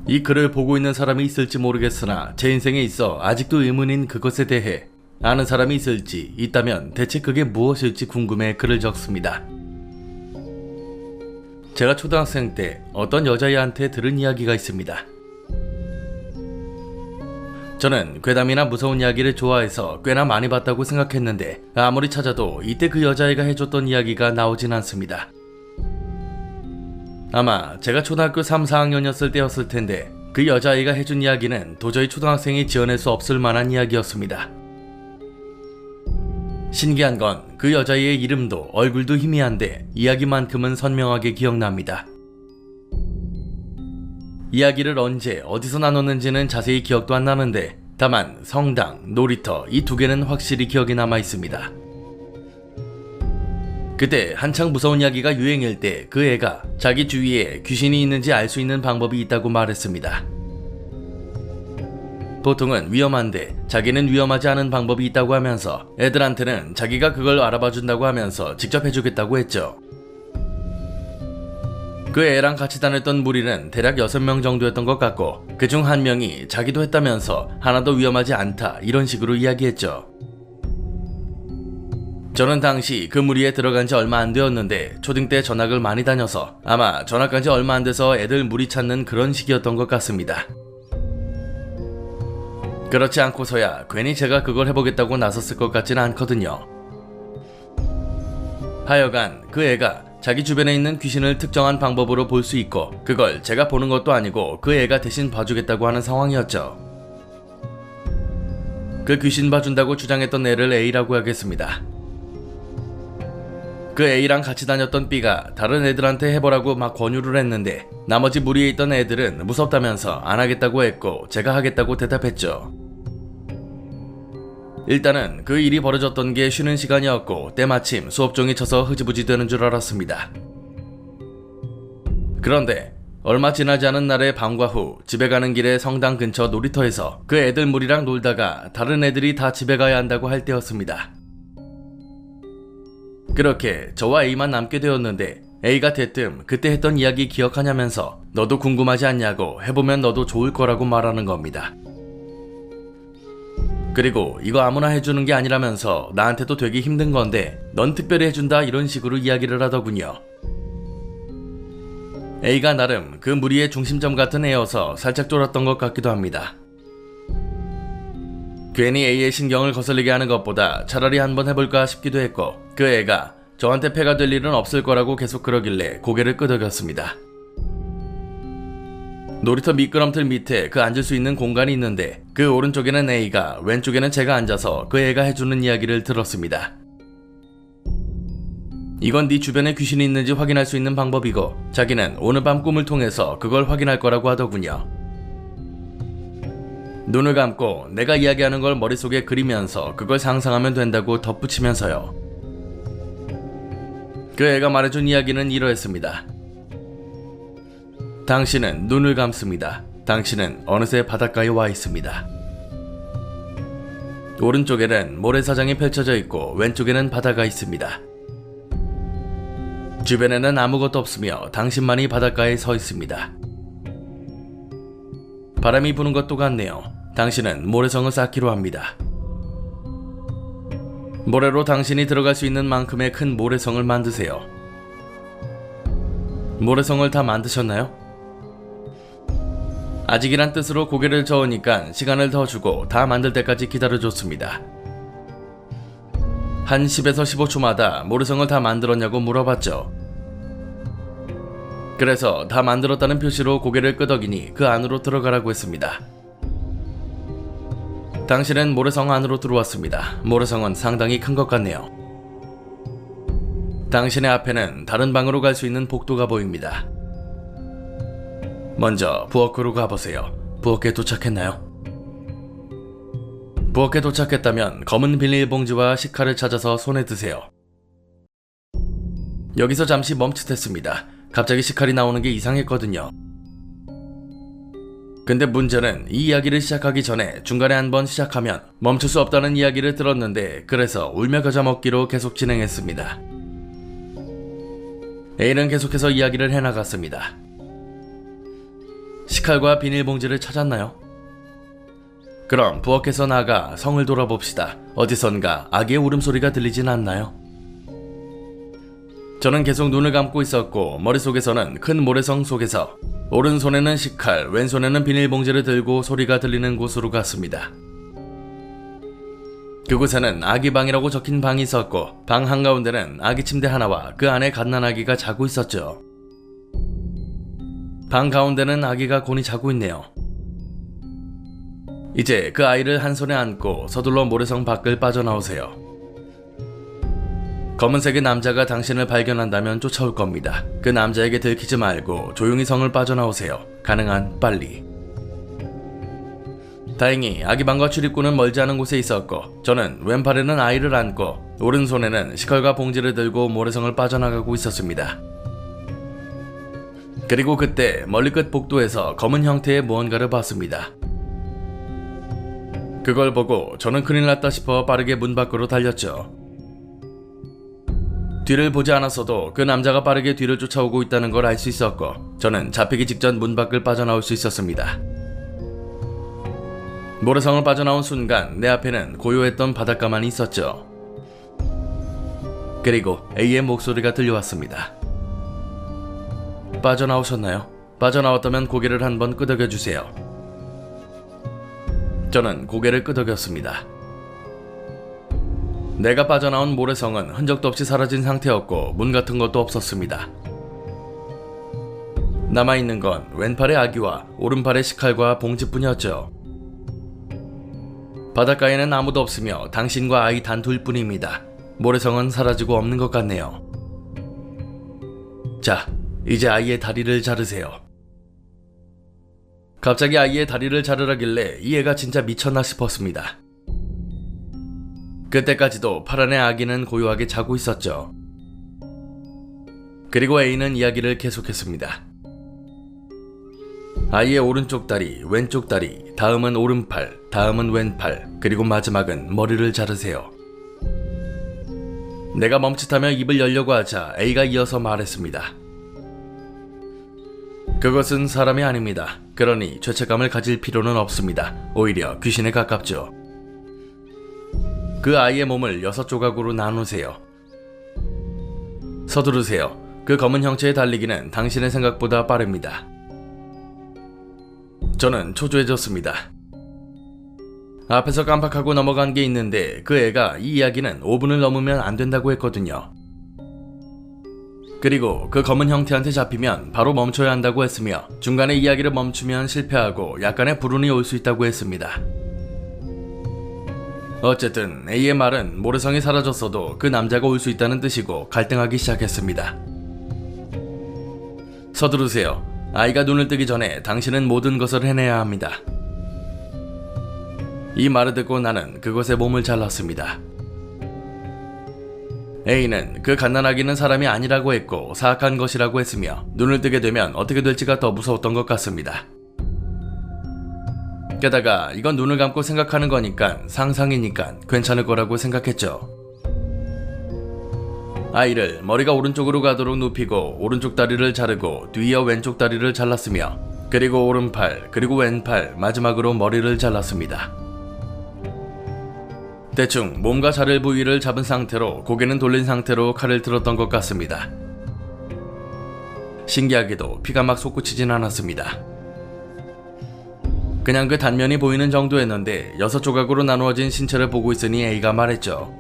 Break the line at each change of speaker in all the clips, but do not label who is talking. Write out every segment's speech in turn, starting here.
이 글을 보고 있는 사람이 있을지 모르겠으나 제 인생에 있어 아직도 의문인 그것에 대해 아는 사람이 있을지, 있다면 대체 그게 무엇일지 궁금해 글을 적습니다. 제가 초등학생 때 어떤 여자애한테 들은 이야기가 있습니다. 저는 괴담이나 무서운 이야기를 좋아해서 꽤나 많이 봤다고 생각했는데 아무리 찾아도 이때 그 여자애가 해줬던 이야기가 나오진 않습니다. 아마 제가 초등학교 3, 4학년이었을 때였을 텐데 그 여자아이가 해준 이야기는 도저히 초등학생이 지어낼 수 없을 만한 이야기였습니다. 신기한 건 그 여자아이의 이름도 얼굴도 희미한데 이야기만큼은 선명하게 기억납니다. 이야기를 언제 어디서 나눴는지는 자세히 기억도 안 나는데 다만 성당, 놀이터 이 두 개는 확실히 기억에 남아 있습니다. 그때 한창 무서운 이야기가 유행일 때 그 애가 자기 주위에 귀신이 있는지 알 수 있는 방법이 있다고 말했습니다. 보통은 위험한데 자기는 위험하지 않은 방법이 있다고 하면서 애들한테는 자기가 그걸 알아봐준다고 하면서 직접 해주겠다고 했죠. 그 애랑 같이 다녔던 무리는 대략 6명 정도였던 것 같고 그중 한 명이 자기도 했다면서 하나도 위험하지 않다 이런 식으로 이야기했죠. 저는 당시 그 무리에 들어간 지 얼마 안 되었는데 초딩 때 전학을 많이 다녀서 아마 전학 간 지 얼마 안 돼서 애들 무리 찾는 그런 시기였던 것 같습니다. 그렇지 않고서야 괜히 제가 그걸 해보겠다고 나섰을 것 같지는 않거든요. 하여간 그 애가 자기 주변에 있는 귀신을 특정한 방법으로 볼 수 있고 그걸 제가 보는 것도 아니고 그 애가 대신 봐주겠다고 하는 상황이었죠. 그 귀신 봐준다고 주장했던 애를 A라고 하겠습니다. 그 A랑 같이 다녔던 B가 다른 애들한테 해보라고 막 권유를 했는데 나머지 무리에 있던 애들은 무섭다면서 안 하겠다고 했고 제가 하겠다고 대답했죠. 일단은 그 일이 벌어졌던 게 쉬는 시간이었고 때마침 수업 종이 쳐서 흐지부지 되는 줄 알았습니다. 그런데 얼마 지나지 않은 날의 밤과 후 집에 가는 길에 성당 근처 놀이터에서 그 애들 무리랑 놀다가 다른 애들이 다 집에 가야 한다고 할 때였습니다. 그렇게 저와 A만 남게 되었는데 A가 대뜸 그때 했던 이야기 기억하냐면서 너도 궁금하지 않냐고 해보면 너도 좋을 거라고 말하는 겁니다. 그리고 이거 아무나 해주는 게 아니라면서 나한테도 되게 힘든 건데 넌 특별히 해준다 이런 식으로 이야기를 하더군요. A가 나름 그 무리의 중심점 같은 애여서 살짝 쫄았던 것 같기도 합니다. 괜히 A의 신경을 거슬리게 하는 것보다 차라리 한번 해볼까 싶기도 했고 그 애가 저한테 폐가 될 일은 없을 거라고 계속 그러길래 고개를 끄덕였습니다. 놀이터 미끄럼틀 밑에 그 앉을 수 있는 공간이 있는데 그 오른쪽에는 A가 왼쪽에는 제가 앉아서 그 애가 해주는 이야기를 들었습니다. 이건 네 주변에 귀신이 있는지 확인할 수 있는 방법이고 자기는 오늘 밤 꿈을 통해서 그걸 확인할 거라고 하더군요. 눈을 감고 내가 이야기하는 걸 머릿속에 그리면서 그걸 상상하면 된다고 덧붙이면서요. 그 애가 말해준 이야기는 이러했습니다. 당신은 눈을 감습니다. 당신은 어느새 바닷가에 와 있습니다. 오른쪽에는 모래사장이 펼쳐져 있고 왼쪽에는 바다가 있습니다. 주변에는 아무것도 없으며 당신만이 바닷가에 서 있습니다. 바람이 부는 것도 같네요. 당신은 모래성을 쌓기로 합니다. 모래로 당신이 들어갈 수 있는 만큼의 큰 모래성을 만드세요. 모래성을 다 만드셨나요? 아직이란 뜻으로 고개를 저으니까 시간을 더 주고 다 만들 때까지 기다려줬습니다. 한 10에서 15초마다 모래성을 다 만들었냐고 물어봤죠. 그래서 다 만들었다는 표시로 고개를 끄덕이니 그 안으로 들어가라고 했습니다. 당신은 모래성 안으로 들어왔습니다. 모래성은 상당히 큰 것 같네요. 당신의 앞에는 다른 방으로 갈 수 있는 복도가 보입니다. 먼저 부엌으로 가보세요. 부엌에 도착했나요? 부엌에 도착했다면 검은 비닐봉지와 식칼을 찾아서 손에 드세요. 여기서 잠시 멈칫했습니다. 갑자기 식칼이 나오는 게 이상했거든요. 근데 문제는 이 이야기를 시작하기 전에 중간에 한번 시작하면 멈출 수 없다는 이야기를 들었는데 그래서 울며 겨자 먹기로 계속 진행했습니다. A는 계속해서 이야기를 해나갔습니다. 식칼과 비닐봉지를 찾았나요? 그럼 부엌에서 나가 성을 돌아봅시다. 어디선가 아기의 울음소리가 들리진 않나요? 저는 계속 눈을 감고 있었고 머릿속에서는 큰 모래성 속에서 오른손에는 식칼, 왼손에는 비닐봉지를 들고 소리가 들리는 곳으로 갔습니다. 그곳에는 아기 방이라고 적힌 방이 있었고 방 한가운데는 아기 침대 하나와 그 안에 갓난아기가 자고 있었죠. 방 가운데는 아기가 곤히 자고 있네요. 이제 그 아이를 한 손에 안고 서둘러 모래성 밖을 빠져나오세요. 검은색의 남자가 당신을 발견한다면 쫓아올 겁니다. 그 남자에게 들키지 말고 조용히 성을 빠져나오세요. 가능한 빨리. 다행히 아기방과 출입구는 멀지 않은 곳에 있었고 저는 왼팔에는 아이를 안고 오른손에는 식칼과 봉지를 들고 모래성을 빠져나가고 있었습니다. 그리고 그때 멀리 끝 복도에서 검은 형태의 무언가를 봤습니다. 그걸 보고 저는 큰일 났다 싶어 빠르게 문 밖으로 달렸죠. 뒤를 보지 않았어도 그 남자가 빠르게 뒤를 쫓아오고 있다는 걸 알 수 있었고 저는 잡히기 직전 문 밖을 빠져나올 수 있었습니다. 모래성을 빠져나온 순간 내 앞에는 고요했던 바닷가만이 있었죠. 그리고 A의 목소리가 들려왔습니다. 빠져나오셨나요? 빠져나왔다면 고개를 한번 끄덕여주세요. 저는 고개를 끄덕였습니다. 내가 빠져나온 모래성은 흔적도 없이 사라진 상태였고 문 같은 것도 없었습니다. 남아있는 건 왼팔의 아기와 오른팔의 식칼과 봉지뿐이었죠. 바닷가에는 아무도 없으며 당신과 아이 단 둘뿐입니다. 모래성은 사라지고 없는 것 같네요. 자, 이제 아이의 다리를 자르세요. 갑자기 아이의 다리를 자르라길래 이 애가 진짜 미쳤나 싶었습니다. 그때까지도 파란의 아기는 고요하게 자고 있었죠. 그리고 A는 이야기를 계속했습니다. 아이의 오른쪽 다리, 왼쪽 다리, 다음은 오른팔, 다음은 왼팔, 그리고 마지막은 머리를 자르세요. 내가 멈칫하며 입을 열려고 하자 A가 이어서 말했습니다. 그것은 사람이 아닙니다. 그러니 죄책감을 가질 필요는 없습니다. 오히려 귀신에 가깝죠. 그 아이의 몸을 6조각으로 나누세요. 서두르세요. 그 검은 형체의 달리기는 당신의 생각보다 빠릅니다. 저는 초조해졌습니다. 앞에서 깜빡하고 넘어간 게 있는데 그 애가 이 이야기는 5분을 넘으면 안 된다고 했거든요. 그리고 그 검은 형태한테 잡히면 바로 멈춰야 한다고 했으며 중간에 이야기를 멈추면 실패하고 약간의 불운이 올 수 있다고 했습니다. 어쨌든 A의 말은 모래성이 사라졌어도 그 남자가 올 수 있다는 뜻이고 갈등하기 시작했습니다. 서두르세요. 아이가 눈을 뜨기 전에 당신은 모든 것을 해내야 합니다. 이 말을 듣고 나는 그것에 몸을 잘랐습니다. A는 그 갓난아기는 사람이 아니라고 했고 사악한 것이라고 했으며 눈을 뜨게 되면 어떻게 될지가 더 무서웠던 것 같습니다. 게다가 이건 눈을 감고 생각하는 거니까 상상이니까 괜찮을 거라고 생각했죠. 아이를 머리가 오른쪽으로 가도록 눕히고 오른쪽 다리를 자르고 뒤이어 왼쪽 다리를 잘랐으며 그리고 오른팔 그리고 왼팔 마지막으로 머리를 잘랐습니다. 대충 몸과 자를 부위를 잡은 상태로 고개는 돌린 상태로 칼을 들었던 것 같습니다. 신기하게도 피가 막 솟구치진 않았습니다. 그냥 그 단면이 보이는 정도였는데 6조각으로 나누어진 신체를 보고 있으니 A가 말했죠.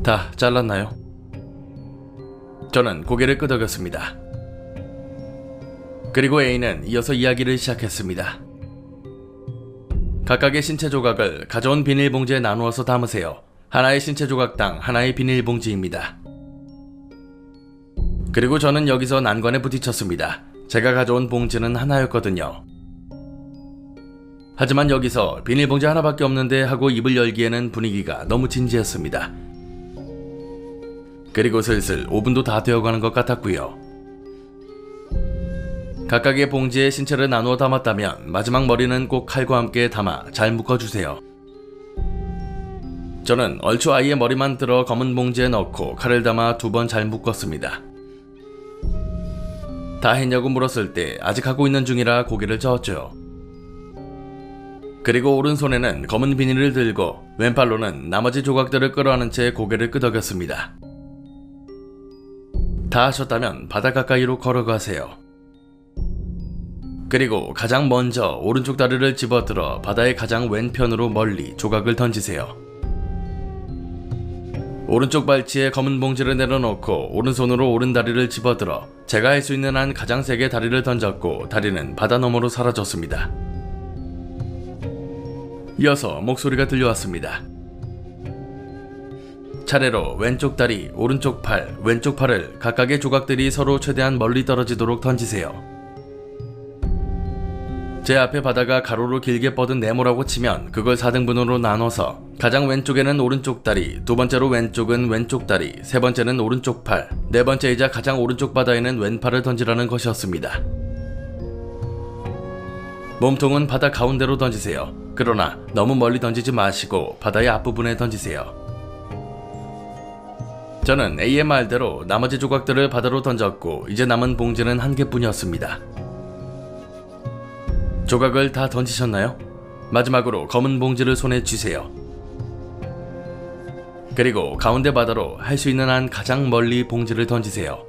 다 잘랐나요? 저는 고개를 끄덕였습니다. 그리고 A는 이어서 이야기를 시작했습니다. 각각의 신체 조각을 가져온 비닐봉지에 나누어서 담으세요. 하나의 신체 조각당 하나의 비닐봉지입니다. 그리고 저는 여기서 난관에 부딪혔습니다. 제가 가져온 봉지는 하나였거든요. 하지만 여기서 비닐봉지 하나밖에 없는데 하고 입을 열기에는 분위기가 너무 진지했습니다. 그리고 슬슬 5분도 다 되어가는 것 같았고요. 각각의 봉지에 신체를 나누어 담았다면 마지막 머리는 꼭 칼과 함께 담아 잘 묶어주세요. 저는 얼추 아이의 머리만 들어 검은 봉지에 넣고 칼을 담아 2번 잘 묶었습니다. 다 했냐고 물었을 때 아직 하고 있는 중이라 고개를 저었죠. 그리고 오른손에는 검은 비닐을 들고 왼팔로는 나머지 조각들을 끌어안은 채 고개를 끄덕였습니다. 다 하셨다면 바다 가까이로 걸어가세요. 그리고 가장 먼저 오른쪽 다리를 집어들어 바다의 가장 왼편으로 멀리 조각을 던지세요. 오른쪽 발치에 검은 봉지를 내려놓고 오른손으로 오른 다리를 집어들어 제가 할 수 있는 한 가장 세게 다리를 던졌고 다리는 바다 너머로 사라졌습니다. 이어서 목소리가 들려왔습니다. 차례로 왼쪽 다리, 오른쪽 팔, 왼쪽 팔을 각각의 조각들이 서로 최대한 멀리 떨어지도록 던지세요. 제 앞에 바다가 가로로 길게 뻗은 네모라고 치면 그걸 4등분으로 나눠서 가장 왼쪽에는 오른쪽 다리, 두 번째로 왼쪽은 왼쪽 다리, 세 번째는 오른쪽 팔, 네 번째이자 가장 오른쪽 바다에는 왼팔을 던지라는 것이었습니다. 몸통은 바다 가운데로 던지세요. 그러나 너무 멀리 던지지 마시고 바다의 앞부분에 던지세요. 저는 A의 말대로 나머지 조각들을 바다로 던졌고 이제 남은 봉지는 한 개뿐이었습니다. 조각을 다 던지셨나요? 마지막으로 검은 봉지를 손에 쥐세요. 그리고 가운데 바다로 할 수 있는 한 가장 멀리 봉지를 던지세요.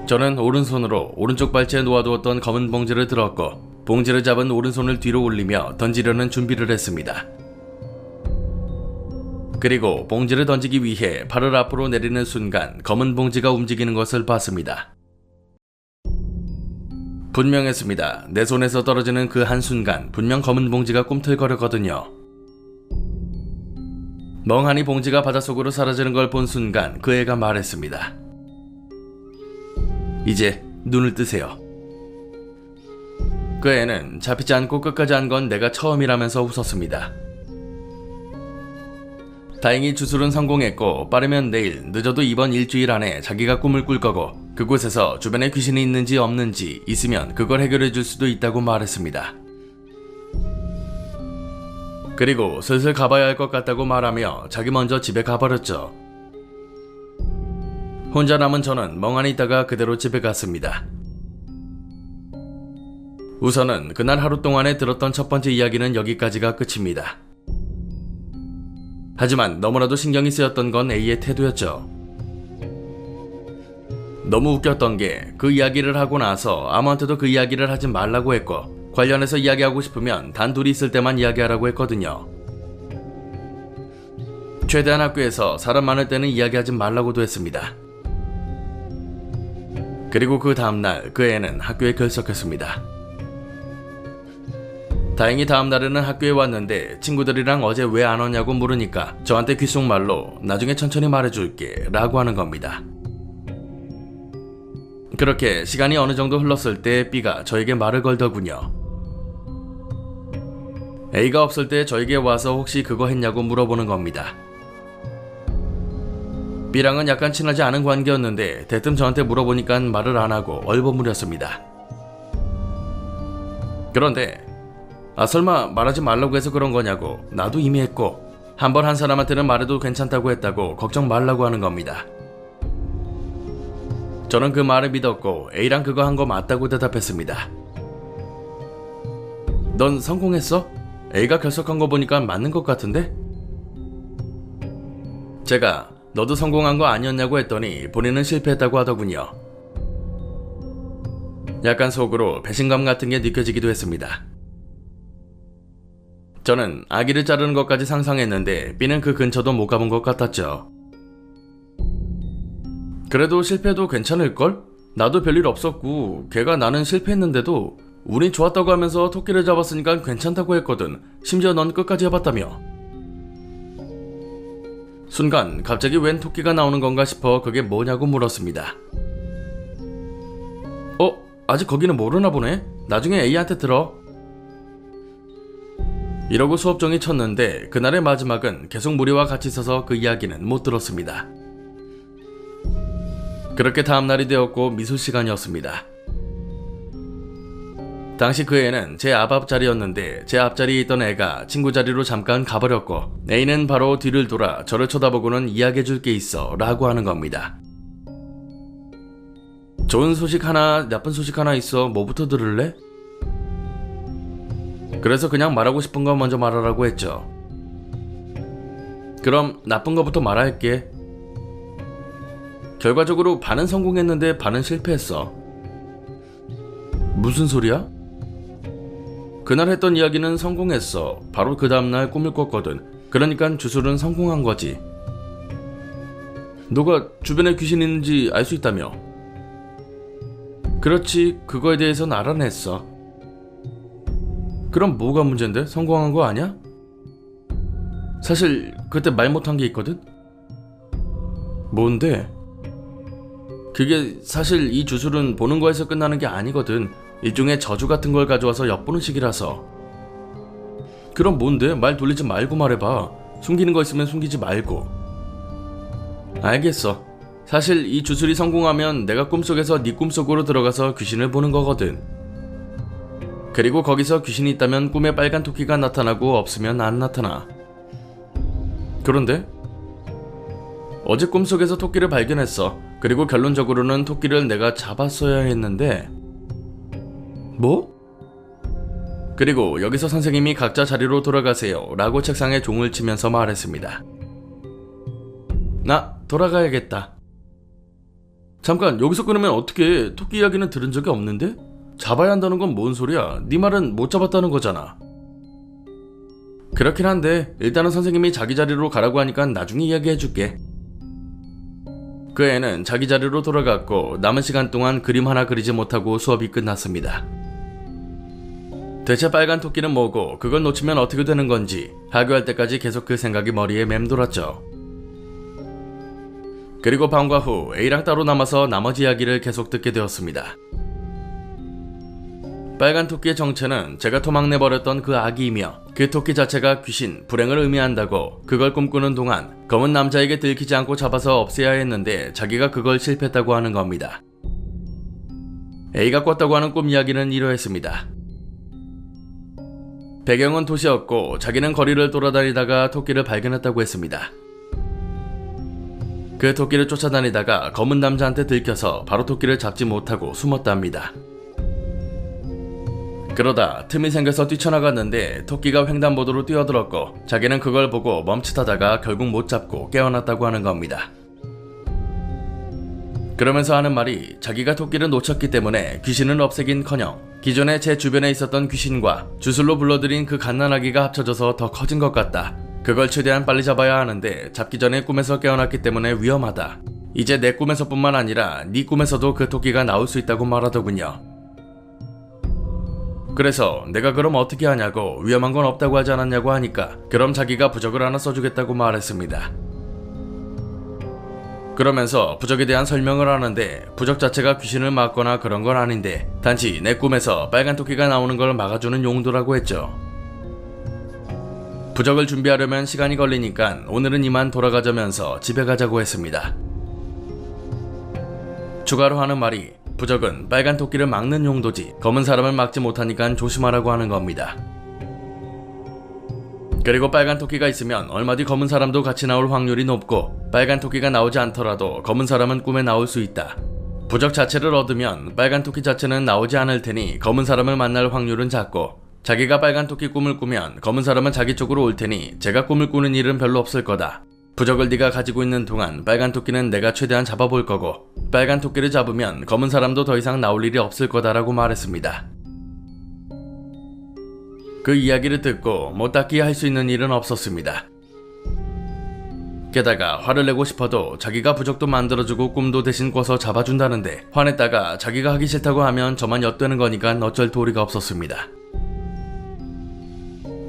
저는 오른손으로 오른쪽 발치에 놓아두었던 검은 봉지를 들었고 봉지를 잡은 오른손을 뒤로 올리며 던지려는 준비를 했습니다. 그리고 봉지를 던지기 위해 팔을 앞으로 내리는 순간 검은 봉지가 움직이는 것을 봤습니다. 분명했습니다. 내 손에서 떨어지는 그 한순간 분명 검은 봉지가 꿈틀거렸거든요. 멍하니 봉지가 바닷속으로 사라지는 걸 본 순간 그 애가 말했습니다. 이제 눈을 뜨세요. 그 애는 잡히지 않고 끝까지 한 건 내가 처음이라면서 웃었습니다. 다행히 주술은 성공했고 빠르면 내일, 늦어도 이번 일주일 안에 자기가 꿈을 꿀 거고 그곳에서 주변에 귀신이 있는지 없는지 있으면 그걸 해결해 줄 수도 있다고 말했습니다. 그리고 슬슬 가봐야 할 것 같다고 말하며 자기 먼저 집에 가버렸죠. 혼자 남은 저는 멍하니 있다가 그대로 집에 갔습니다. 우선은 그날 하루 동안에 들었던 첫 번째 이야기는 여기까지가 끝입니다. 하지만 너무나도 신경이 쓰였던 건 A의 태도였죠. 너무 웃겼던 게 그 이야기를 하고 나서 아무한테도 그 이야기를 하지 말라고 했고 관련해서 이야기하고 싶으면 단 둘이 있을 때만 이야기하라고 했거든요. 최대한 학교에서 사람 많을 때는 이야기하지 말라고도 했습니다. 그리고 그 다음날 그 애는 학교에 결석했습니다. 다행히 다음날에는 학교에 왔는데 친구들이랑 어제 왜 안 왔냐고 물으니까 저한테 귓속말로 나중에 천천히 말해줄게 라고 하는 겁니다. 그렇게 시간이 어느 정도 흘렀을 때 B가 저에게 말을 걸더군요. A가 없을 때 저에게 와서 혹시 그거 했냐고 물어보는 겁니다. B랑은 약간 친하지 않은 관계였는데 대뜸 저한테 물어보니까 말을 안 하고 얼버무렸습니다. 그런데 설마 말하지 말라고 해서 그런 거냐고 나도 이미 했고 한 번 한 사람한테는 말해도 괜찮다고 했다고 걱정 말라고 하는 겁니다. 저는 그 말을 믿었고 A랑 그거 한 거 맞다고 대답했습니다. 넌 성공했어? A가 결석한 거 보니까 맞는 것 같은데? 제가 너도 성공한 거 아니었냐고 했더니 본인은 실패했다고 하더군요. 약간 속으로 배신감 같은 게 느껴지기도 했습니다. 저는 아기를 자르는 것까지 상상했는데 B는 그 근처도 못 가본 것 같았죠. 그래도 실패해도 괜찮을걸? 나도 별일 없었고 걔가 나는 실패했는데도 우린 좋았다고 하면서 토끼를 잡았으니까 괜찮다고 했거든. 심지어 넌 끝까지 해봤다며. 순간 갑자기 웬 토끼가 나오는 건가 싶어 그게 뭐냐고 물었습니다. 아직 거기는 모르나 보네? 나중에 A한테 들어. 이러고 수업정이 쳤는데 그날의 마지막은 계속 무리와 같이 있어서 그 이야기는 못 들었습니다. 그렇게 다음날이 되었고 미술 시간이었습니다. 당시 그 애는 제 앞 앞자리였는데 제 앞자리에 있던 애가 친구 자리로 잠깐 가버렸고 A는 바로 뒤를 돌아 저를 쳐다보고는 이야기해줄 게 있어 라고 하는 겁니다. 좋은 소식 하나, 나쁜 소식 하나 있어. 뭐부터 들을래? 그래서 그냥 말하고 싶은 거 먼저 말하라고 했죠. 그럼 나쁜 거부터 말할게. 결과적으로 반은 성공했는데 반은 실패했어. 무슨 소리야? 그날 했던 이야기는 성공했어. 바로 그 다음날 꿈을 꿨거든. 그러니까 주술은 성공한 거지. 너가 주변에 귀신 있는지 알 수 있다며? 그렇지, 그거에 대해서는 알아냈어. 그럼 뭐가 문제인데? 성공한 거 아니야? 사실 그때 말 못한 게 있거든? 뭔데? 그게 사실 이 주술은 보는 거에서 끝나는 게 아니거든. 일종의 저주 같은 걸 가져와서 엿보는 식이라서. 그럼 뭔데? 말 돌리지 말고 말해봐. 숨기는 거 있으면 숨기지 말고. 알겠어. 사실 이 주술이 성공하면 내가 꿈속에서 네 꿈속으로 들어가서 귀신을 보는 거거든. 그리고 거기서 귀신이 있다면 꿈에 빨간 토끼가 나타나고 없으면 안 나타나. 그런데 어제 꿈속에서 토끼를 발견했어. 그리고 결론적으로는 토끼를 내가 잡았어야 했는데. 뭐? 그리고 여기서 선생님이 각자 자리로 돌아가세요 라고 책상에 종을 치면서 말했습니다. 나 돌아가야겠다. 잠깐, 여기서 끊으면 어떻게? 토끼 이야기는 들은 적이 없는데? 잡아야 한다는 건 뭔 소리야? 네 말은 못 잡았다는 거잖아. 그렇긴 한데 일단은 선생님이 자기 자리로 가라고 하니까 나중에 이야기해줄게. 그 애는 자기 자리로 돌아갔고 남은 시간 동안 그림 하나 그리지 못하고 수업이 끝났습니다. 대체 빨간 토끼는 뭐고 그걸 놓치면 어떻게 되는 건지 하교할 때까지 계속 그 생각이 머리에 맴돌았죠. 그리고 방과 후 A랑 따로 남아서 나머지 이야기를 계속 듣게 되었습니다. 빨간 토끼의 정체는 제가 토막내버렸던 그 아기이며 그 토끼 자체가 귀신, 불행을 의미한다고 그걸 꿈꾸는 동안 검은 남자에게 들키지 않고 잡아서 없애야 했는데 자기가 그걸 실패했다고 하는 겁니다. A가 꿨다고 하는 꿈 이야기는 이러했습니다. 배경은 도시였고 자기는 거리를 돌아다니다가 토끼를 발견했다고 했습니다. 그 토끼를 쫓아다니다가 검은 남자한테 들켜서 바로 토끼를 잡지 못하고 숨었답니다. 그러다 틈이 생겨서 뛰쳐나갔는데 토끼가 횡단보도로 뛰어들었고 자기는 그걸 보고 멈칫하다가 결국 못 잡고 깨어났다고 하는 겁니다. 그러면서 하는 말이 자기가 토끼를 놓쳤기 때문에 귀신은 없애긴커녕 기존에 제 주변에 있었던 귀신과 주술로 불러들인 그 갓난아기가 합쳐져서 더 커진 것 같다. 그걸 최대한 빨리 잡아야 하는데 잡기 전에 꿈에서 깨어났기 때문에 위험하다. 이제 내 꿈에서뿐만 아니라 네 꿈에서도 그 토끼가 나올 수 있다고 말하더군요. 그래서 내가 그럼 어떻게 하냐고 위험한 건 없다고 하지 않았냐고 하니까 그럼 자기가 부적을 하나 써주겠다고 말했습니다. 그러면서 부적에 대한 설명을 하는데 부적 자체가 귀신을 막거나 그런 건 아닌데 단지 내 꿈에서 빨간 토끼가 나오는 걸 막아주는 용도라고 했죠. 부적을 준비하려면 시간이 걸리니까 오늘은 이만 돌아가자면서 집에 가자고 했습니다. 추가로 하는 말이 부적은 빨간 토끼를 막는 용도지 검은 사람을 막지 못하니까 조심하라고 하는 겁니다. 그리고 빨간 토끼가 있으면 얼마 뒤 검은 사람도 같이 나올 확률이 높고 빨간 토끼가 나오지 않더라도 검은 사람은 꿈에 나올 수 있다. 부적 자체를 얻으면 빨간 토끼 자체는 나오지 않을 테니 검은 사람을 만날 확률은 작고 자기가 빨간 토끼 꿈을 꾸면 검은 사람은 자기 쪽으로 올 테니 제가 꿈을 꾸는 일은 별로 없을 거다. 부적을 네가 가지고 있는 동안 빨간 토끼는 내가 최대한 잡아볼 거고 빨간 토끼를 잡으면 검은 사람도 더 이상 나올 일이 없을 거다라고 말했습니다. 그 이야기를 듣고 뭐 딱히 할 수 있는 일은 없었습니다. 게다가 화를 내고 싶어도 자기가 부적도 만들어주고 꿈도 대신 꿔서 잡아준다는데 화냈다가 자기가 하기 싫다고 하면 저만 엿되는 거니까 어쩔 도리가 없었습니다.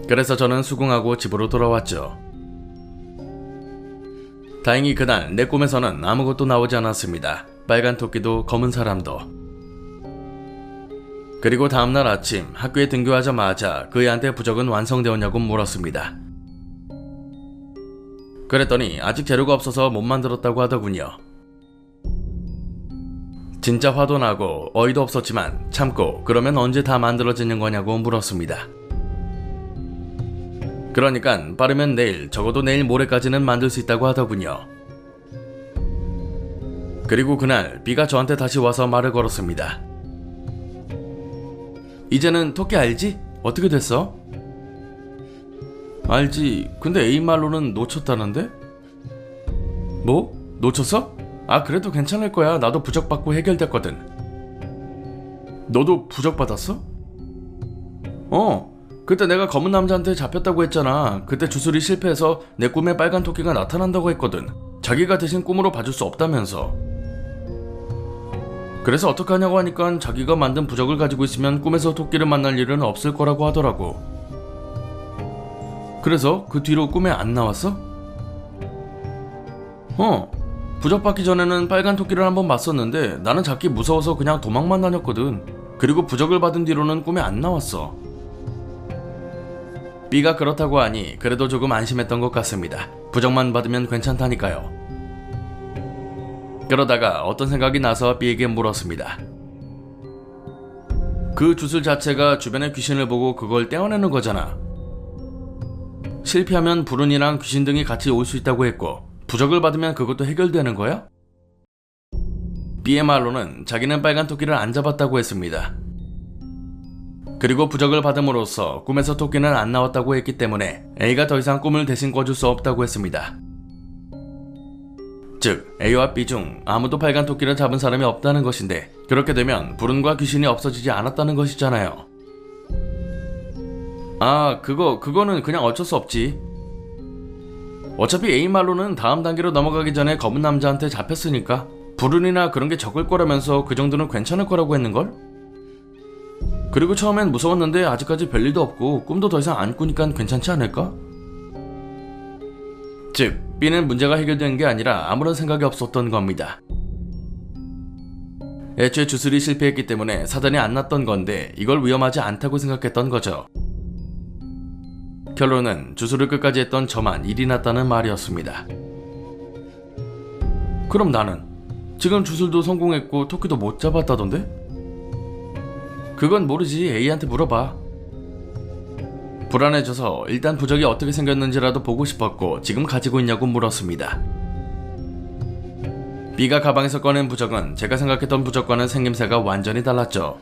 그래서 저는 수긍하고 집으로 돌아왔죠. 다행히 그날 내 꿈에서는 아무것도 나오지 않았습니다. 빨간 토끼도 검은 사람도. 그리고 다음날 아침 학교에 등교하자마자 그 애한테 부적은 완성되었냐고 물었습니다. 그랬더니 아직 재료가 없어서 못 만들었다고 하더군요. 진짜 화도 나고 어이도 없었지만 참고 그러면 언제 다 만들어지는 거냐고 물었습니다. 그러니까 빠르면 내일, 적어도 내일 모레까지는 만들 수 있다고 하더군요. 그리고 그날 B가 저한테 다시 와서 말을 걸었습니다. 이제는 토끼 알지? 어떻게 됐어? 알지. 근데 A 말로는 놓쳤다는데? 뭐? 놓쳤어? 아, 그래도 괜찮을 거야. 나도 부적받고 해결됐거든. 너도 부적받았어? 그때 내가 검은 남자한테 잡혔다고 했잖아. 그때 주술이 실패해서 내 꿈에 빨간 토끼가 나타난다고 했거든. 자기가 대신 꿈으로 봐줄 수 없다면서. 그래서 어떡하냐고 하니까 자기가 만든 부적을 가지고 있으면 꿈에서 토끼를 만날 일은 없을 거라고 하더라고. 그래서 그 뒤로 꿈에 안 나왔어? 부적 받기 전에는 빨간 토끼를 한번 봤었는데 나는 잡기 무서워서 그냥 도망만 다녔거든. 그리고 부적을 받은 뒤로는 꿈에 안 나왔어. B가 그렇다고 하니 그래도 조금 안심했던 것 같습니다. 부적만 받으면 괜찮다니까요. 그러다가 어떤 생각이 나서 B에게 물었습니다. 그 주술 자체가 주변의 귀신을 보고 그걸 떼어내는 거잖아. 실패하면 불운이랑 귀신 등이 같이 올 수 있다고 했고 부적을 받으면 그것도 해결되는 거야? B의 말로는 자기는 빨간 토끼를 안 잡았다고 했습니다. 그리고 부적을 받음으로써 꿈에서 토끼는 안 나왔다고 했기 때문에 A가 더 이상 꿈을 대신 꿔줄 수 없다고 했습니다. 즉 A와 B 중 아무도 빨간 토끼를 잡은 사람이 없다는 것인데 그렇게 되면 불운과 귀신이 없어지지 않았다는 것이잖아요. 아, 그거는 그냥 어쩔 수 없지. 어차피 A 말로는 다음 단계로 넘어가기 전에 검은 남자한테 잡혔으니까 불운이나 그런 게 적을 거라면서 그 정도는 괜찮을 거라고 했는걸? 그리고 처음엔 무서웠는데 아직까지 별일도 없고 꿈도 더 이상 안 꾸니까 괜찮지 않을까? 즉 B는 문제가 해결된 게 아니라 아무런 생각이 없었던 겁니다. 애초에 주술이 실패했기 때문에 사단이 안 났던 건데 이걸 위험하지 않다고 생각했던 거죠. 결론은 주술을 끝까지 했던 저만 일이 났다는 말이었습니다. 그럼 나는 지금 주술도 성공했고 토끼도 못 잡았다던데? 그건 모르지. A한테 물어봐. 불안해져서 일단 부적이 어떻게 생겼는지라도 보고 싶었고 지금 가지고 있냐고 물었습니다. B가 가방에서 꺼낸 부적은 제가 생각했던 부적과는 생김새가 완전히 달랐죠.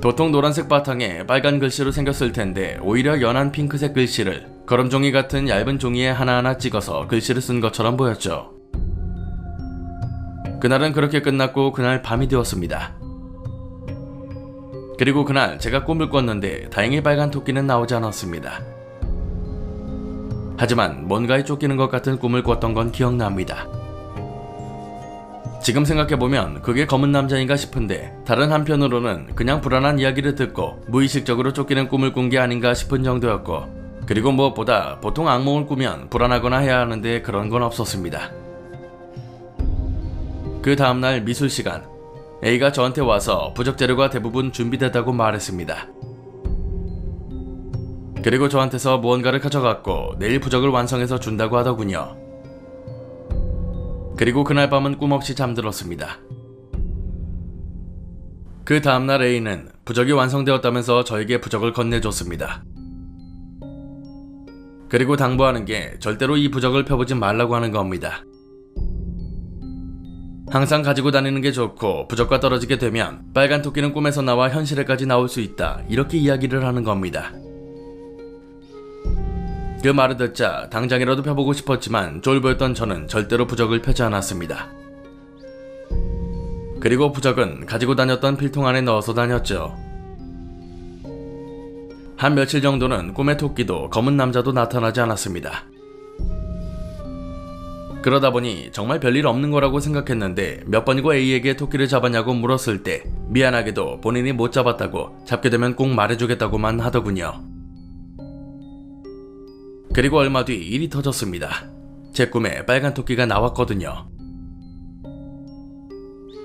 보통 노란색 바탕에 빨간 글씨로 생겼을 텐데 오히려 연한 핑크색 글씨를 거름종이 같은 얇은 종이에 하나하나 찍어서 글씨를 쓴 것처럼 보였죠. 그날은 그렇게 끝났고 그날 밤이 되었습니다. 그리고 그날 제가 꿈을 꿨는데 다행히 빨간 토끼는 나오지 않았습니다. 하지만 뭔가에 쫓기는 것 같은 꿈을 꿨던 건 기억납니다. 지금 생각해보면 그게 검은 남자인가 싶은데 다른 한편으로는 그냥 불안한 이야기를 듣고 무의식적으로 쫓기는 꿈을 꾼 게 아닌가 싶은 정도였고 그리고 무엇보다 보통 악몽을 꾸면 불안하거나 해야 하는데 그런 건 없었습니다. 그 다음날 미술 시간 A가 저한테 와서 부적 재료가 대부분 준비됐다고 말했습니다. 그리고 저한테서 무언가를 가져갔고 내일 부적을 완성해서 준다고 하더군요. 그리고 그날 밤은 꿈없이 잠들었습니다. 그 다음날 A는 부적이 완성되었다면서 저에게 부적을 건네줬습니다. 그리고 당부하는 게 절대로 이 부적을 펴보지 말라고 하는 겁니다. 항상 가지고 다니는 게 좋고 부적과 떨어지게 되면 빨간 토끼는 꿈에서 나와 현실에까지 나올 수 있다. 이렇게 이야기를 하는 겁니다. 그 말을 듣자 당장이라도 펴보고 싶었지만 쫄보였던 저는 절대로 부적을 펴지 않았습니다. 그리고 부적은 가지고 다녔던 필통 안에 넣어서 다녔죠. 한 며칠 정도는 꿈의 토끼도 검은 남자도 나타나지 않았습니다. 그러다 보니 정말 별일 없는 거라고 생각했는데 몇 번이고 A에게 토끼를 잡았냐고 물었을 때 미안하게도 본인이 못 잡았다고 잡게 되면 꼭 말해주겠다고만 하더군요. 그리고 얼마 뒤 일이 터졌습니다. 제 꿈에 빨간 토끼가 나왔거든요.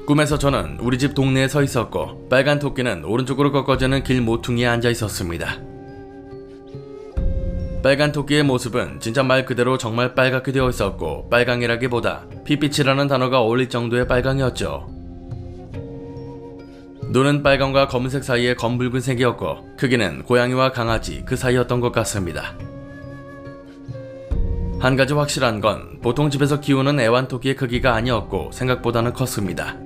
꿈에서 저는 우리 집 동네에 서 있었고 빨간 토끼는 오른쪽으로 꺾어지는 길 모퉁이에 앉아 있었습니다. 빨간 토끼의 모습은 진짜 말 그대로 정말 빨갛게 되어 있었고 빨강이라기보다 핏빛이라는 단어가 어울릴 정도의 빨강이었죠. 눈은 빨강과 검은색 사이에 검붉은색이었고 크기는 고양이와 강아지 그 사이였던 것 같습니다. 한 가지 확실한 건 보통 집에서 키우는 애완토끼의 크기가 아니었고 생각보다는 컸습니다.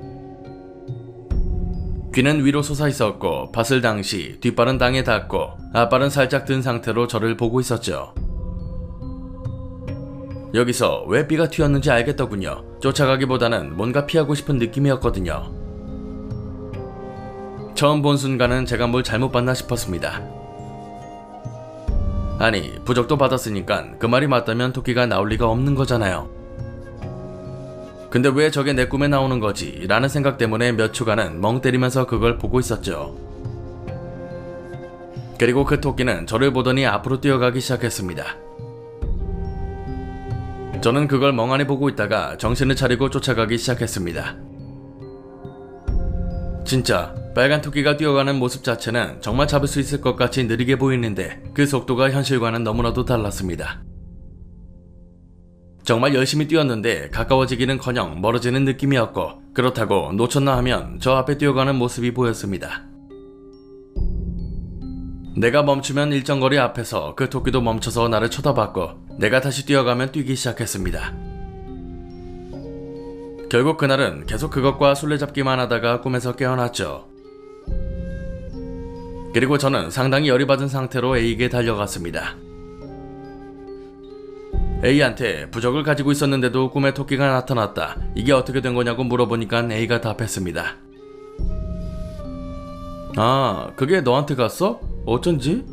귀는 위로 솟아 있었고 봤을 당시 뒷발은 땅에 닿고 앞발은 살짝 든 상태로 저를 보고 있었죠. 여기서 왜 삐가 튀었는지 알겠더군요. 쫓아가기보다는 뭔가 피하고 싶은 느낌이었거든요. 처음 본 순간은 제가 뭘 잘못 봤나 싶었습니다. 아니, 부적도 받았으니까 그 말이 맞다면 토끼가 나올 리가 없는 거잖아요. 근데 왜 저게 내 꿈에 나오는 거지? 라는 생각 때문에 몇 초간은 멍 때리면서 그걸 보고 있었죠. 그리고 그 토끼는 저를 보더니 앞으로 뛰어가기 시작했습니다. 저는 그걸 멍하니 보고 있다가 정신을 차리고 쫓아가기 시작했습니다. 진짜 빨간 토끼가 뛰어가는 모습 자체는 정말 잡을 수 있을 것 같이 느리게 보이는데 그 속도가 현실과는 너무나도 달랐습니다. 정말 열심히 뛰었는데 가까워지기는커녕 멀어지는 느낌이었고 그렇다고 놓쳤나 하면 저 앞에 뛰어가는 모습이 보였습니다. 내가 멈추면 일정 거리 앞에서 그 토끼도 멈춰서 나를 쳐다봤고 내가 다시 뛰어가면 뛰기 시작했습니다. 결국 그날은 계속 그것과 술래잡기만 하다가 꿈에서 깨어났죠. 그리고 저는 상당히 열이 받은 상태로 A에게 달려갔습니다. A한테 부적을 가지고 있었는데도 꿈에 토끼가 나타났다. 이게 어떻게 된 거냐고 물어보니까 A가 답했습니다. 아, 그게 너한테 갔어? 어쩐지?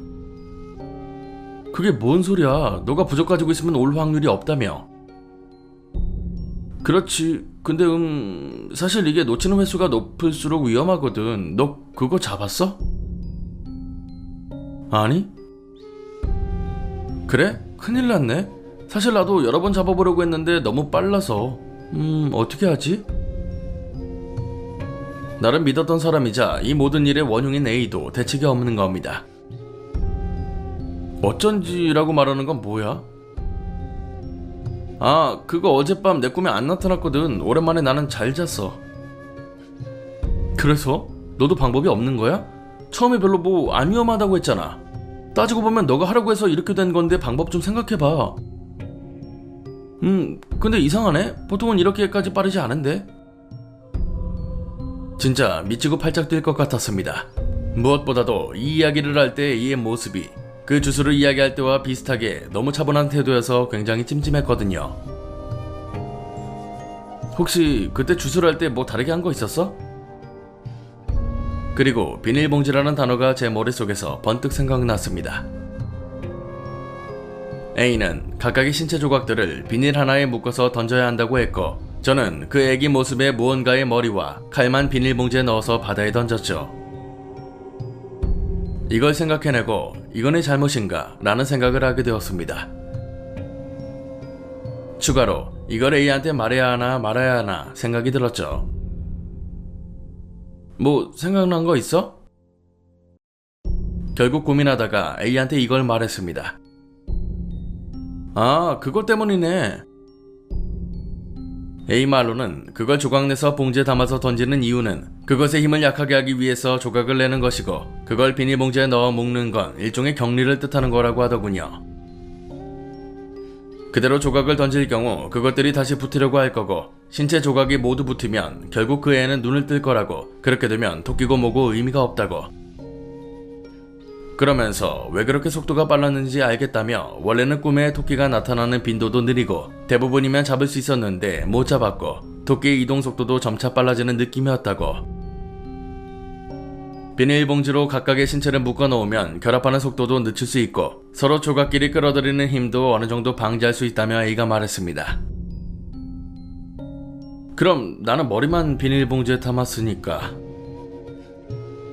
그게 뭔 소리야? 너가 부적 가지고 있으면 올 확률이 없다며. 그렇지. 근데 사실 이게 놓치는 횟수가 높을수록 위험하거든. 너 그거 잡았어? 아니? 그래? 큰일 났네. 사실 나도 여러 번 잡아보려고 했는데 너무 빨라서. 어떻게 하지? 나를 믿었던 사람이자 이 모든 일의 원흉인 A도 대책이 없는 겁니다. 어쩐지라고 말하는 건 뭐야? 아, 그거 어젯밤 내 꿈에 안 나타났거든. 오랜만에 나는 잘 잤어. 그래서? 너도 방법이 없는 거야? 처음에 별로 뭐 안 위험하다고 했잖아. 따지고 보면 너가 하라고 해서 이렇게 된 건데 방법 좀 생각해봐. 근데 이상하네? 보통은 이렇게까지 빠르지 않은데? 진짜 미치고 팔짝 뛸 것 같았습니다. 무엇보다도 이 이야기를 할 때 A의 모습이 그 주술을 이야기할 때와 비슷하게 너무 차분한 태도여서 굉장히 찜찜했거든요. 혹시 그때 주술할 때 뭐 다르게 한 거 있었어? 그리고 비닐봉지라는 단어가 제 머릿속에서 번뜩 생각났습니다. A는 각각의 신체 조각들을 비닐 하나에 묶어서 던져야 한다고 했고 저는 그 애기 모습의 무언가의 머리와 칼만 비닐봉지에 넣어서 바다에 던졌죠. 이걸 생각해내고 이건 내 잘못인가 라는 생각을 하게 되었습니다. 추가로 이걸 A한테 말해야 하나 말아야 하나 생각이 들었죠. 뭐 생각난 거 있어? 결국 고민하다가 A한테 이걸 말했습니다. 아, 그것 때문이네. A 말로는 그걸 조각 내서 봉지에 담아서 던지는 이유는 그것의 힘을 약하게 하기 위해서 조각을 내는 것이고 그걸 비닐봉지에 넣어 묶는 건 일종의 격리를 뜻하는 거라고 하더군요. 그대로 조각을 던질 경우 그것들이 다시 붙으려고 할 거고 신체 조각이 모두 붙으면 결국 그 애는 눈을 뜰 거라고 그렇게 되면 토끼고 뭐고 의미가 없다고. 그러면서 왜 그렇게 속도가 빨랐는지 알겠다며 원래는 꿈에 토끼가 나타나는 빈도도 느리고 대부분이면 잡을 수 있었는데 못 잡았고 토끼의 이동 속도도 점차 빨라지는 느낌이었다고. 비닐봉지로 각각의 신체를 묶어놓으면 결합하는 속도도 늦출 수 있고 서로 조각끼리 끌어들이는 힘도 어느 정도 방지할 수 있다며 A가 말했습니다. 그럼 나는 머리만 비닐봉지에 담았으니까.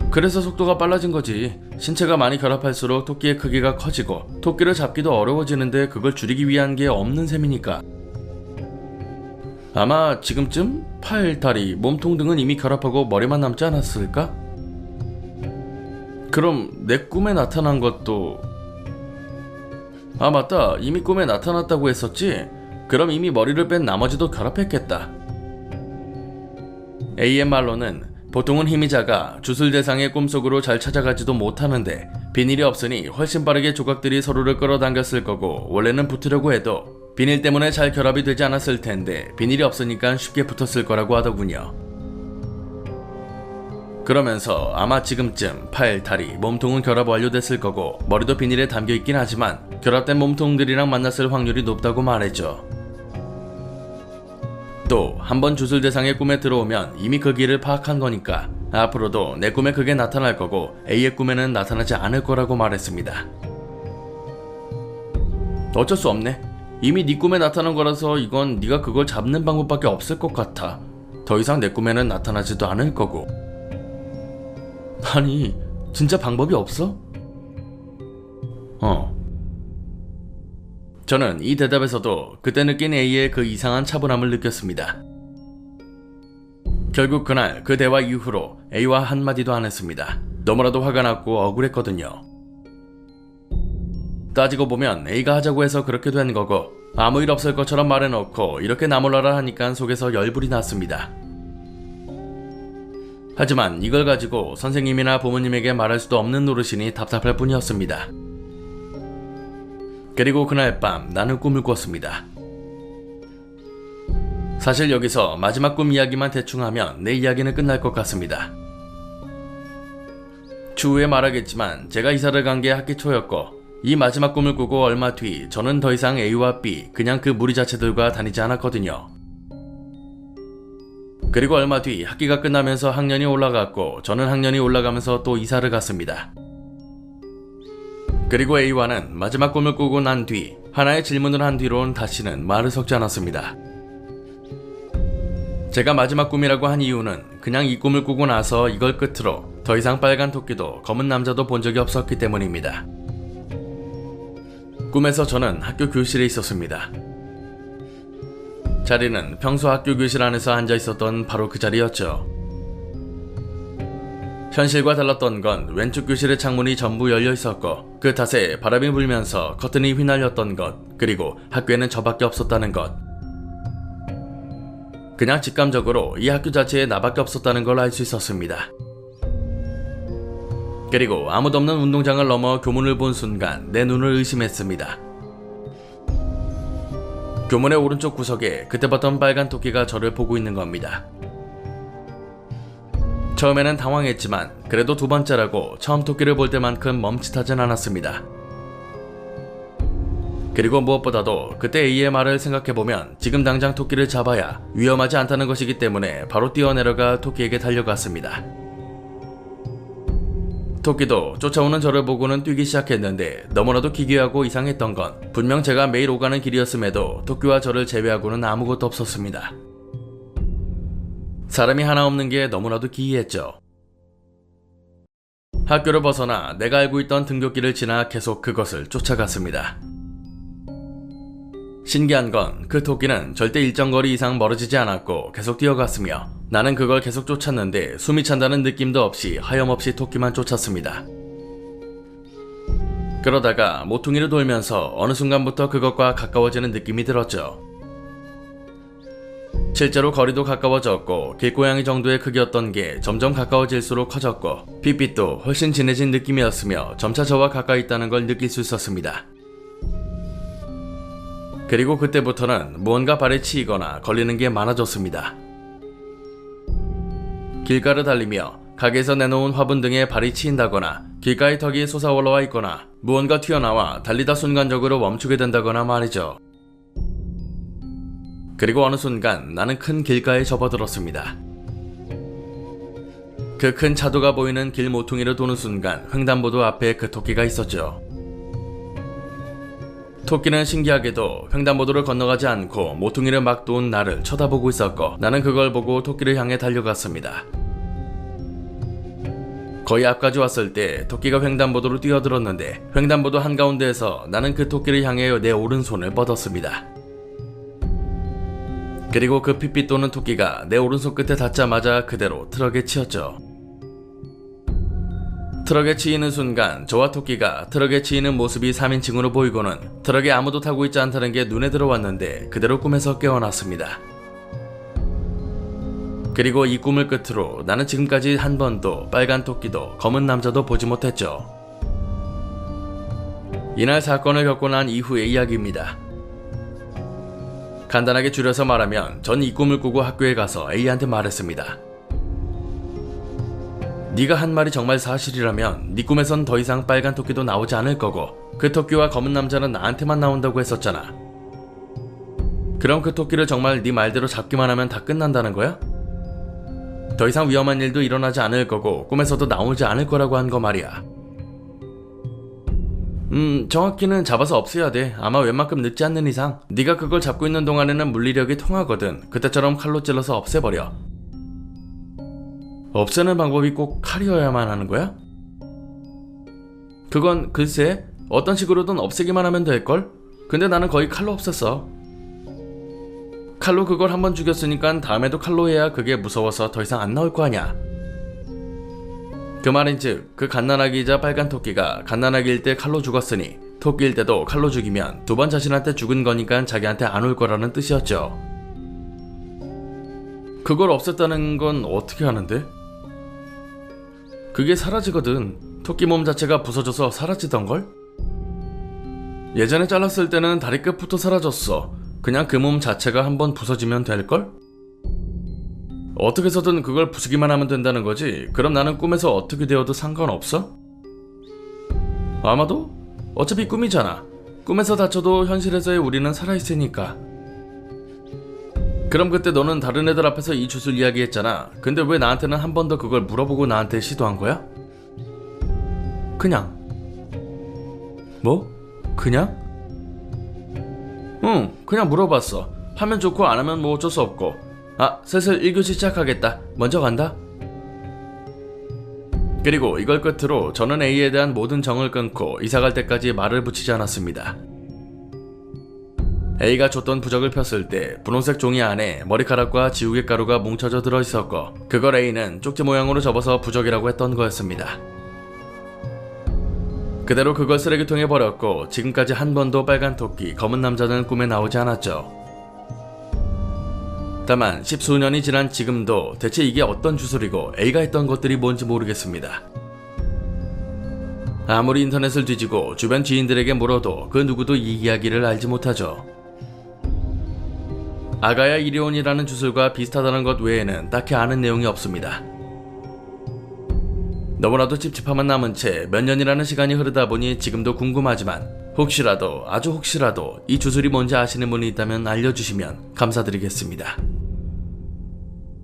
그래서 속도가 빨라진 거지. 신체가 많이 결합할수록 토끼의 크기가 커지고 토끼를 잡기도 어려워지는데 그걸 줄이기 위한 게 없는 셈이니까. 아마 지금쯤 팔, 다리, 몸통 등은 이미 결합하고 머리만 남지 않았을까? 그럼 내 꿈에 나타난 것도... 아 맞다, 이미 꿈에 나타났다고 했었지? 그럼 이미 머리를 뺀 나머지도 결합했겠다. A의 말로는 보통은 힘이 작아 주술 대상의 꿈속으로 잘 찾아가지도 못하는데 비닐이 없으니 훨씬 빠르게 조각들이 서로를 끌어당겼을 거고 원래는 붙으려고 해도 비닐 때문에 잘 결합이 되지 않았을 텐데 비닐이 없으니까 쉽게 붙었을 거라고 하더군요. 그러면서 아마 지금쯤 팔, 다리, 몸통은 결합 완료됐을 거고 머리도 비닐에 담겨 있긴 하지만 결합된 몸통들이랑 만났을 확률이 높다고 말했죠. 또 한번 주술 대상의 꿈에 들어오면 이미 그 길을 파악한 거니까 앞으로도 내 꿈에 그게 나타날 거고 A의 꿈에는 나타나지 않을 거라고 말했습니다. 어쩔 수 없네. 이미 네 꿈에 나타난 거라서 이건 네가 그걸 잡는 방법밖에 없을 것 같아. 더 이상 내 꿈에는 나타나지도 않을 거고. 아니, 진짜 방법이 없어? 저는 이 대답에서도 그때 느낀 A의 그 이상한 차분함을 느꼈습니다. 결국 그날 그 대화 이후로 A와 한마디도 안 했습니다. 너무나도 화가 났고 억울했거든요. 따지고 보면 A가 하자고 해서 그렇게 된 거고 아무 일 없을 것처럼 말해놓고 이렇게 나몰라라 하니까 속에서 열불이 났습니다. 하지만 이걸 가지고 선생님이나 부모님에게 말할 수도 없는 노릇이니 답답할 뿐이었습니다. 그리고 그날 밤 나는 꿈을 꿨습니다. 사실 여기서 마지막 꿈 이야기만 대충 하면 내 이야기는 끝날 것 같습니다. 추후에 말하겠지만 제가 이사를 간 게 학기 초였고 이 마지막 꿈을 꾸고 얼마 뒤 저는 더 이상 A와 B 그냥 그 무리 자체들과 다니지 않았거든요. 그리고 얼마 뒤 학기가 끝나면서 학년이 올라갔고 저는 학년이 올라가면서 또 이사를 갔습니다. 그리고 A와는 마지막 꿈을 꾸고 난 뒤 하나의 질문을 한 뒤로는 다시는 말을 섞지 않았습니다. 제가 마지막 꿈이라고 한 이유는 그냥 이 꿈을 꾸고 나서 이걸 끝으로 더 이상 빨간 토끼도 검은 남자도 본 적이 없었기 때문입니다. 꿈에서 저는 학교 교실에 있었습니다. 자리는 평소 학교 교실 안에서 앉아 있었던 바로 그 자리였죠. 현실과 달랐던 건 왼쪽 교실의 창문이 전부 열려 있었고 그 탓에 바람이 불면서 커튼이 휘날렸던 것, 그리고 학교에는 저밖에 없었다는 것. 그냥 직감적으로 이 학교 자체에 나밖에 없었다는 걸 알 수 있었습니다. 그리고 아무도 없는 운동장을 넘어 교문을 본 순간 내 눈을 의심했습니다. 교문의 오른쪽 구석에 그때 봤던 빨간 토끼가 저를 보고 있는 겁니다. 처음에는 당황했지만 그래도 두 번째라고 처음 토끼를 볼 때만큼 멈칫하진 않았습니다. 그리고 무엇보다도 그때 A의 말을 생각해보면 지금 당장 토끼를 잡아야 위험하지 않다는 것이기 때문에 바로 뛰어내려가 토끼에게 달려갔습니다. 토끼도 쫓아오는 저를 보고는 뛰기 시작했는데 너무나도 기괴하고 이상했던 건 분명 제가 매일 오가는 길이었음에도 토끼와 저를 제외하고는 아무것도 없었습니다. 사람이 하나 없는 게 너무나도 기이했죠. 학교를 벗어나 내가 알고 있던 등굣길을 지나 계속 그것을 쫓아갔습니다. 신기한 건 그 토끼는 절대 일정 거리 이상 멀어지지 않았고 계속 뛰어갔으며 나는 그걸 계속 쫓았는데 숨이 찬다는 느낌도 없이 하염없이 토끼만 쫓았습니다. 그러다가 모퉁이를 돌면서 어느 순간부터 그것과 가까워지는 느낌이 들었죠. 실제로 거리도 가까워졌고 길고양이 정도의 크기였던 게 점점 가까워질수록 커졌고 빛빛도 훨씬 진해진 느낌이었으며 점차 저와 가까이 있다는 걸 느낄 수 있었습니다. 그리고 그때부터는 무언가 발에 치이거나 걸리는 게 많아졌습니다. 길가를 달리며 가게에서 내놓은 화분 등에 발이 치인다거나 길가의 턱이 솟아올라와 있거나 무언가 튀어나와 달리다 순간적으로 멈추게 된다거나 말이죠. 그리고 어느 순간 나는 큰 길가에 접어들었습니다. 그 큰 차도가 보이는 길 모퉁이를 도는 순간 횡단보도 앞에 그 토끼가 있었죠. 토끼는 신기하게도 횡단보도를 건너가지 않고 모퉁이를 막 도운 나를 쳐다보고 있었고 나는 그걸 보고 토끼를 향해 달려갔습니다. 거의 앞까지 왔을 때 토끼가 횡단보도로 뛰어들었는데 횡단보도 한가운데에서 나는 그 토끼를 향해 내 오른손을 뻗었습니다. 그리고 그 핏빛 도는 토끼가 내 오른손 끝에 닿자마자 그대로 트럭에 치였죠. 트럭에 치이는 순간 저와 토끼가 트럭에 치이는 모습이 3인칭으로 보이고는 트럭에 아무도 타고 있지 않다는 게 눈에 들어왔는데 그대로 꿈에서 깨어났습니다. 그리고 이 꿈을 끝으로 나는 지금까지 한 번도 빨간 토끼도 검은 남자도 보지 못했죠. 이날 사건을 겪고 난 이후의 이야기입니다. 간단하게 줄여서 말하면 전 이 꿈을 꾸고 학교에 가서 A한테 말했습니다. 네가 한 말이 정말 사실이라면 네 꿈에선 더 이상 빨간 토끼도 나오지 않을 거고 그 토끼와 검은 남자는 나한테만 나온다고 했었잖아. 그럼 그 토끼를 정말 네 말대로 잡기만 하면 다 끝난다는 거야? 더 이상 위험한 일도 일어나지 않을 거고 꿈에서도 나오지 않을 거라고 한 거 말이야. 정확히는 잡아서 없애야 돼. 아마 웬만큼 늦지 않는 이상. 네가 그걸 잡고 있는 동안에는 물리력이 통하거든. 그때처럼 칼로 찔러서 없애버려. 없애는 방법이 꼭 칼이어야만 하는 거야? 그건 글쎄 어떤 식으로든 없애기만 하면 될걸? 근데 나는 거의 칼로 없앴어. 칼로 그걸 한번 죽였으니까 다음에도 칼로 해야 그게 무서워서 더 이상 안 나올 거 아냐. 그 말인즉 그 갓난아기이자 빨간 토끼가 갓난아기일 때 칼로 죽었으니 토끼일 때도 칼로 죽이면 두 번 자신한테 죽은 거니까 자기한테 안 올 거라는 뜻이었죠. 그걸 없앴다는 건 어떻게 하는데? 그게 사라지거든. 토끼 몸 자체가 부서져서 사라지던걸? 예전에 잘랐을 때는 다리 끝부터 사라졌어. 그냥 그 몸 자체가 한번 부서지면 될걸? 어떻게 해서든 그걸 부수기만 하면 된다는 거지. 그럼 나는 꿈에서 어떻게 되어도 상관없어? 아마도? 어차피 꿈이잖아. 꿈에서 다쳐도 현실에서의 우리는 살아있으니까. 그럼 그때 너는 다른 애들 앞에서 이 주술 이야기했잖아. 근데 왜 나한테는 한 번 더 그걸 물어보고 나한테 시도한 거야? 그냥. 뭐? 그냥? 응, 그냥 물어봤어. 하면 좋고 안 하면 뭐 어쩔 수 없고. 아, 슬슬 1교시 시작하겠다. 먼저 간다. 그리고 이걸 끝으로 저는 A에 대한 모든 정을 끊고 이사갈 때까지 말을 붙이지 않았습니다. A가 줬던 부적을 폈을 때 분홍색 종이 안에 머리카락과 지우개 가루가 뭉쳐져 들어있었고 그걸 A는 쪽지 모양으로 접어서 부적이라고 했던 거였습니다. 그대로 그걸 쓰레기통에 버렸고 지금까지 한 번도 빨간 토끼, 검은 남자는 꿈에 나오지 않았죠. 다만 10수년이 지난 지금도 대체 이게 어떤 주술이고 A가 했던 것들이 뭔지 모르겠습니다. 아무리 인터넷을 뒤지고 주변 지인들에게 물어도 그 누구도 이 이야기를 알지 못하죠. 아가야 이리온이라는 주술과 비슷하다는 것 외에는 딱히 아는 내용이 없습니다. 너무나도 찝찝함만 남은 채 몇 년이라는 시간이 흐르다 보니 지금도 궁금하지만 혹시라도 아주 혹시라도 이 주술이 뭔지 아시는 분이 있다면 알려주시면 감사드리겠습니다.